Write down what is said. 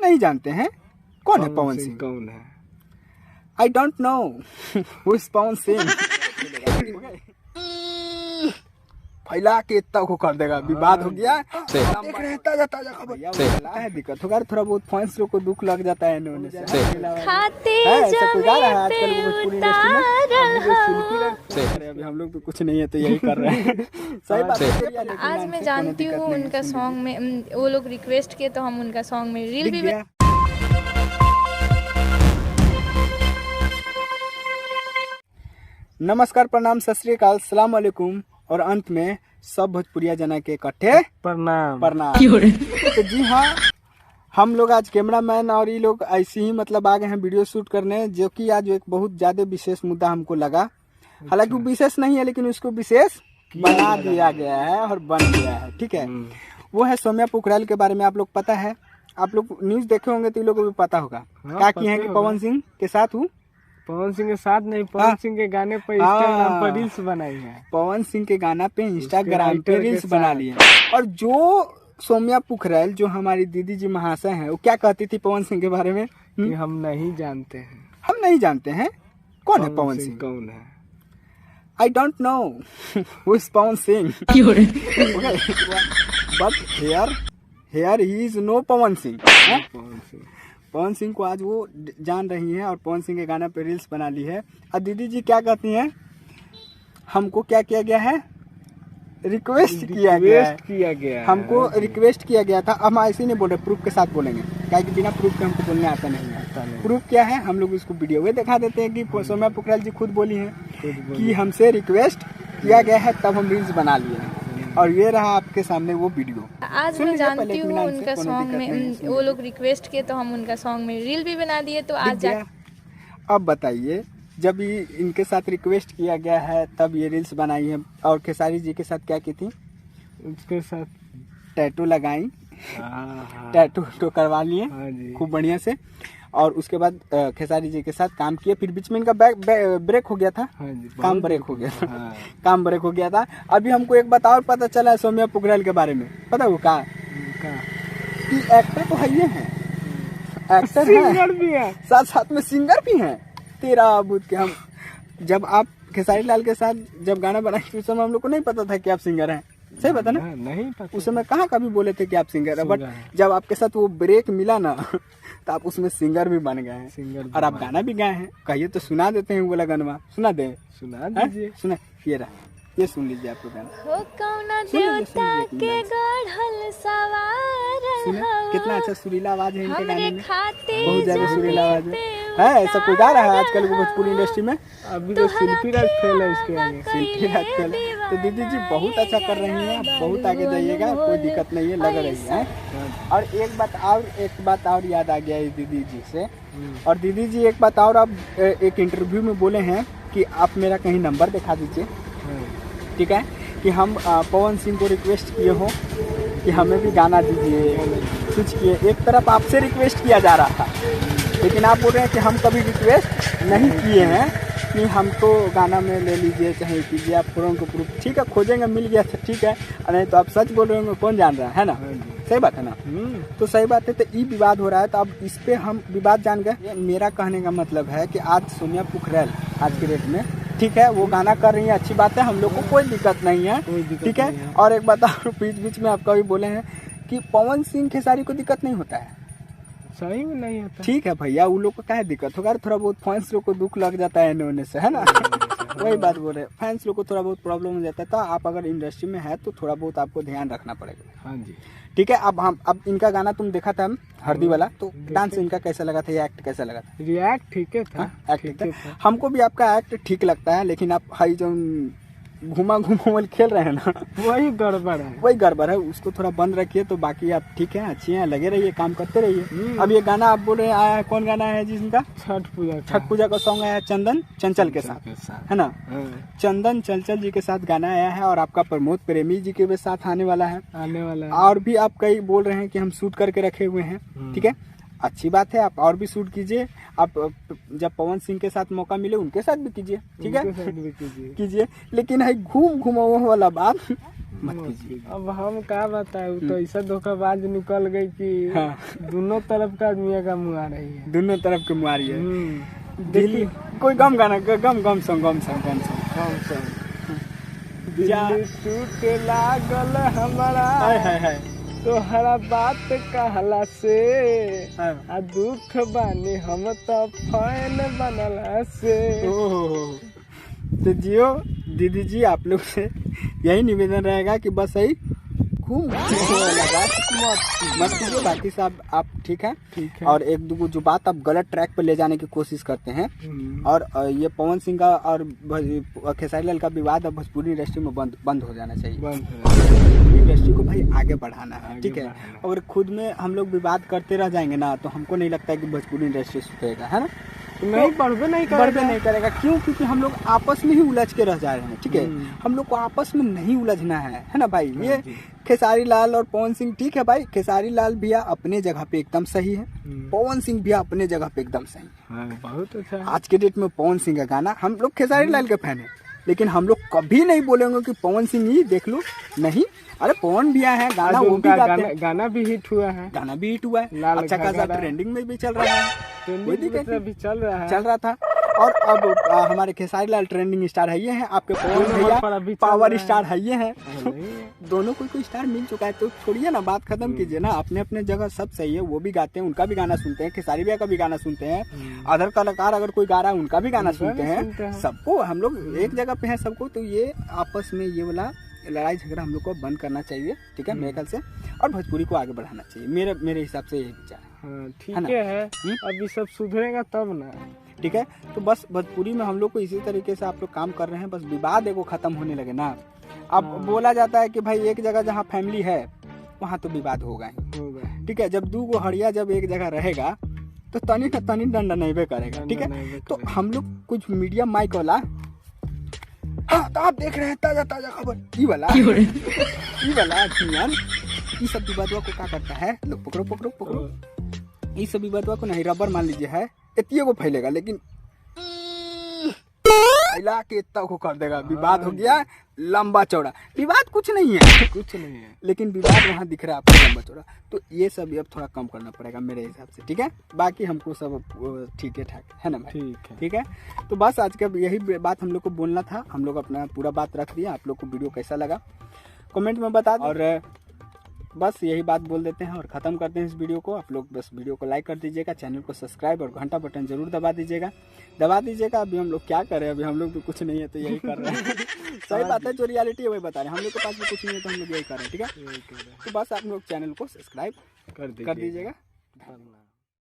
नहीं जानते हैं कौन है पवन सिंह? कौन है? I don't know who is Pawan Singh. फैला के इतना को कर देगा, विवाद हो गया। देख रहे हैं ताजा ताजा खबर है, दिक्कत होगा थोड़ा बहुत फैंस लोग को दुख लग जाता है इन्होंने से। ऐसा कोई गा रहा है आजकल भोजपुरी इंडस्ट्री में। अभी हम लोग तो कुछ नहीं है तो यही कर रहे हैं। सही बात है। आज मैं जानती हूँ उनका सॉन्ग में वो लोग रिक्वेस्ट किए तो हम उनका सॉन्ग में रील भी नमस्कार, प्रणाम, सत श्री अकाल, अस्सलाम वालेकुम और अंत में सब भोजपुरिया जना के इकट्ठे प्रणाम। तो जी हाँ, हम लोग आज कैमरामैन और ये लोग ऐसे ही मतलब आ गए हैं वीडियो शूट करने, जो कि आज एक बहुत ज्यादा विशेष मुद्दा हमको लगा। हालांकि वो विशेष नहीं है लेकिन उसको विशेष बना दिया गया है और बन गया है। ठीक है, वो है सौम्या पोखरल के बारे में। आप लोग पता है, आप लोग न्यूज देखे होंगे तो ये लोगों को भी पता होगा क्या किए हैं कि पवन सिंह के साथ हूँ। पवन सिंह के साथ नहीं, पवन सिंह के गाने पे इंस्टाग्राम पर रील्स बनाई है। पवन सिंह के गाना पे इंस्टाग्राम पे रील्स बना लिए। और जो सौम्या पोखरल जो हमारी दीदी जी महाशय हैं, वो क्या कहती थी पवन सिंह के बारे में? कि हम नहीं जानते हैं। हम नहीं जानते हैं कौन है पवन सिंह? कौन है? I don't know who is Pawan Singh. But here he is no Pawan Singh. Pawan Singh को आज वो जान रही हैं और पवन सिंह के गाना पे रील्स बना ली है। और दीदी जी क्या कहती हैं, हमको क्या किया गया है? रिक्वेस्ट किया गया है। हमको रिक्वेस्ट किया गया था। हम ऐसे नहीं बोल रहे, प्रूफ के साथ बोलेंगे, क्या कि बिना प्रूफ के हमको बोलने आता नहीं है। प्रूफ क्या है, हम लोग उसको वीडियो में दिखा देते हैं कि सौम्या पोखरल जी खुद बोली हैं कि हमसे रिक्वेस्ट किया गया है तब हम रील्स बना लिए हैं। और ये रहा आपके सामने वो वीडियो। आज मैं जानती हूँ उनका सॉन्ग में वो लोग रिक्वेस्ट किए तो हम उनका सॉन्ग में रील भी बना दिए। तो आज अब बताइए, जब ये इनके साथ रिक्वेस्ट किया गया है तब ये रील्स बनाई है। और खेसारी जी के साथ क्या की थी? उसके साथ टैटू लगाई, टैटू तो करवा लिए खूब बढ़िया से। और उसके बाद खेसारी जी के साथ काम किए। फिर बीच में इनका ब्रेक हो गया था। काम ब्रेक हो गया था। काम ब्रेक हो गया था। अभी हमको एक बात और पता चला है सौम्या पोखरल के बारे में। पता वो का कि एक्टर तो है, ये है एक्टर, सिंगर भी है, साथ साथ में सिंगर भी है। तेरा बूथ के हम जब आप खेसारी लाल के साथ जब गाना बनाए उस समय हम लोग को नहीं पता था कि आप सिंगर हैं। सही पता ना? नहीं पता। उस समय कहाँ कभी बोले थे कि आप सिंगर हैं। बट जब आपके साथ वो ब्रेक मिला ना तो आप उसमें सिंगर भी बन गए हैं। और आप गाना भी गाए हैं। कहिए तो सुना देते हैं वो गाना। सुना दे, सुना दीजिए। सुना, ये रहा, ये सुन लीजिए आपको गाना। कितना अच्छा सुरीला आवाज है इनके गाने में, बहुत ज्यादा सुरीला आवाज है। ऐसा कोई गा रहा है आजकल भोजपुरी इंडस्ट्री में? अभी तो शिल्पी राज फेल है इसके आगे, शिल्पी राज फेल है। तो दीदी जी बहुत अच्छा कर रही हैं, बहुत आगे जाइएगा, कोई दिक्कत नहीं है, लग रही है। और एक बात और याद आ गया है दीदी जी से। और दीदी जी एक बात और, आप एक इंटरव्यू में बोले हैं कि आप मेरा कहीं नंबर दिखा दीजिए, ठीक है, कि हम पवन सिंह को रिक्वेस्ट किए हो कि हमें भी गाना दीजिए, कुछ किए। एक तरफ आपसे रिक्वेस्ट किया जा रहा था लेकिन आप बोल रहे हैं कि हम कभी रिक्वेस्ट नहीं किए हैं कि हमको गाना में ले लीजिए, चाहे कीजिए। आप फोन को प्रूफ ठीक है खोजेंगे, मिल गया तो ठीक है, नहीं तो आप सच बोल रहे होंगे, कौन जान रहा है ना? सही बात है ना? तो सही बात है। तो ये विवाद हो रहा है, तो अब इस पे हम विवाद जान गए। मेरा कहने का मतलब है कि आज सौम्या पोखरल आज के डेट में ठीक है वो गाना कर रही है, अच्छी बात है, हम लोग को कोई दिक्कत नहीं है, ठीक है। और एक बात और बीच में आपका भी बोले हैं कि पवन सिंह खेसारी को दिक्कत नहीं होता है। सही में नहीं होता। ठीक है भैया, उन लोग को क्या दिक्कत होगा? थोड़ा बहुत फैंस लोग को दुख लग जाता है इन्होंने से, है ना? वही बात बोल रहे, फैंस लोग को थोड़ा बहुत प्रॉब्लम हो जाता है। तो आप अगर इंडस्ट्री में है तो थोड़ा बहुत आपको ध्यान रखना पड़ेगा। हाँ जी, ठीक है। अब इनका गाना तुम देखा था हल्दी वाला, तो डांस इनका कैसा लगा था, या एक्ट कैसा लगा था? रिएक्ट ठीक था, एक्ट था। हमको भी आपका एक्ट ठीक लगता है, लेकिन आप हाई जो घुमा खेल रहे हैं ना, वही गड़बड़ है। उसको थोड़ा बंद रखिए, तो बाकी आप ठीक है, अच्छी हैं, लगे रहिए, काम करते रहिए। अब ये गाना आप बोल रहे हैं आया है, कौन गाना है जिसका? छठ पूजा का सॉन्ग आया है चंदन चंचल के साथ, है ना? चंदन चंचल जी के साथ गाना आया है। और आपका प्रमोद प्रेमी जी के साथ आने वाला है। और भी आप कई बोल रहे हैं कि हम शूट करके रखे हुए हैं, ठीक है। अच्छी बात है, आप और भी शूट कीजिए। आप जब पवन सिंह के साथ मौका मिले उनके साथ भी कीजिए, ठीक है, कीजिए, लेकिन है घूम घुमाओ वाला बात मत कीजिए। अब हम क्या बताए, तो ऐसा धोखाबाज निकल गई कि दोनों तरफ का आदमी का मुँह आ रही है, दोनों तरफ के मुँह आ रही है। दिल्ली कोई गम गाना, गम सॉन्ग दिल्ली टूटे लागल हमारा तोहरा बात कहला से, आ दुख बानी हम तो फैन बनला से। तो जियो दीदी जी, आप लोग से यही निवेदन रहेगा कि बस यही घूम मत कीजिए। बाकी सब आप ठीक है, और एक दो जो बात आप गलत ट्रैक पर ले जाने की कोशिश करते हैं, और ये पवन सिंह का और खेसारी लाल का विवाद अब भोजपुरी इंडस्ट्री में बंद हो जाना चाहिए। भोजपुरी इंडस्ट्री को भाई आगे बढ़ाना है, ठीक है। और खुद में हम लोग विवाद करते रह जाएंगे ना, तो हमको नहीं लगता है कि भोजपुरी इंडस्ट्री सुधरेगा, है ना। नहीं बढ़वे नहीं करेगा। क्यों? क्योंकि हम लोग आपस में ही उलझ के रह जा रहे हैं, ठीक है। हम लोग को आपस में नहीं उलझना है ना भाई। ये खेसारी लाल और पवन सिंह, ठीक है भाई, खेसारी लाल भैया अपने जगह पे एकदम सही है, पवन सिंह भैया अपने जगह पे एकदम सही है। बहुत अच्छा। आज के डेट में पवन सिंह का गाना, हम लोग खेसारी लाल के फैन है, लेकिन हम लोग कभी नहीं बोलेंगे कि पवन सिंह ही देख लो, नहीं। अरे पवन भैया है, गाना वो भी गाते हैं, गाना भी हिट हुआ है, अच्छा खासा ट्रेंडिंग में भी चल रहा है, भी चल रहा था। और अब हमारे खेसारी लाल ट्रेंडिंग स्टार है ये हैं, आपके पवन भैया पावर स्टार है ये हैं। दोनों कोई स्टार मिल चुका है, तो छोड़िए ना, बात खत्म कीजिए ना। अपने अपने जगह सब सही है, वो भी गाते हैं, उनका भी गाना सुनते हैं, खेसारी भैया का भी गाना सुनते हैं, अदर कलाकार अगर कोई गा रहा है उनका भी गाना सुनते हैं। सबको हम लोग एक जगह पे हैं सबको, तो ये आपस में ये वाला लड़ाई झगड़ा हम लोग को बंद करना चाहिए, ठीक है, मेरे ख्याल से, और भोजपुरी को आगे बढ़ाना चाहिए। मेरे हिसाब से यही विचार है। ठीक है, अभी सब सुधरेगा तब ना, ठीक है। तो बस भोजपुरी में हम लोग को इसी तरीके से आप लोग काम कर रहे हैं, बस विवाद एगो खत्म होने लगे ना। अब बोला जाता है कि भाई एक जगह जहाँ फैमिली है वहाँ तो विवाद होगा ही, ठीक है। जब दो गो हड़िया जब एक जगह रहेगा तो तनी न तनी डंडा नहीं करेगा, ठीक है। तो हम लोग कुछ मीडिया माइक वाला, हाँ तो आप देख रहे हैं ताजा ताजा खबर, ये वाला ये सब विवादवा को क्या करता है, लोग पकड़ो ये सब विवादवा को नहीं, रबर मान लीजिए है, इतने को फैलेगा, लेकिन फैला के इतना को कर देगा, विवाद हो गया लंबा चौड़ा। विवाद कुछ नहीं है, लेकिन विवाद वहाँ दिख रहा है आपको लंबा चौड़ा। तो ये सब अब थोड़ा कम करना पड़ेगा मेरे हिसाब से, ठीक है। बाकी हमको सब ठीक है ठाक है ना भाई, ठीक है। तो बस आज का यही बात हम लोग को बोलना था, हम लोग अपना पूरा बात रख दिया। आप लोग को वीडियो कैसा लगा कमेंट में बता दें, और बस यही बात बोल देते हैं और ख़त्म करते हैं इस वीडियो को। आप लोग बस वीडियो को लाइक कर दीजिएगा, चैनल को सब्सक्राइब और घंटा बटन जरूर दबा दीजिएगा। अभी हम लोग क्या करें, अभी हम लोग तो कुछ नहीं है, तो यही कर रहे हैं। सही बात है, जो रियलिटी है वही बता रहे हैं, हम लोग के पास भी कुछ नहीं है, तो हम लोग यही कर रहे हैं, ठीक है। तो बस आप लोग चैनल को सब्सक्राइब कर दीजिएगा।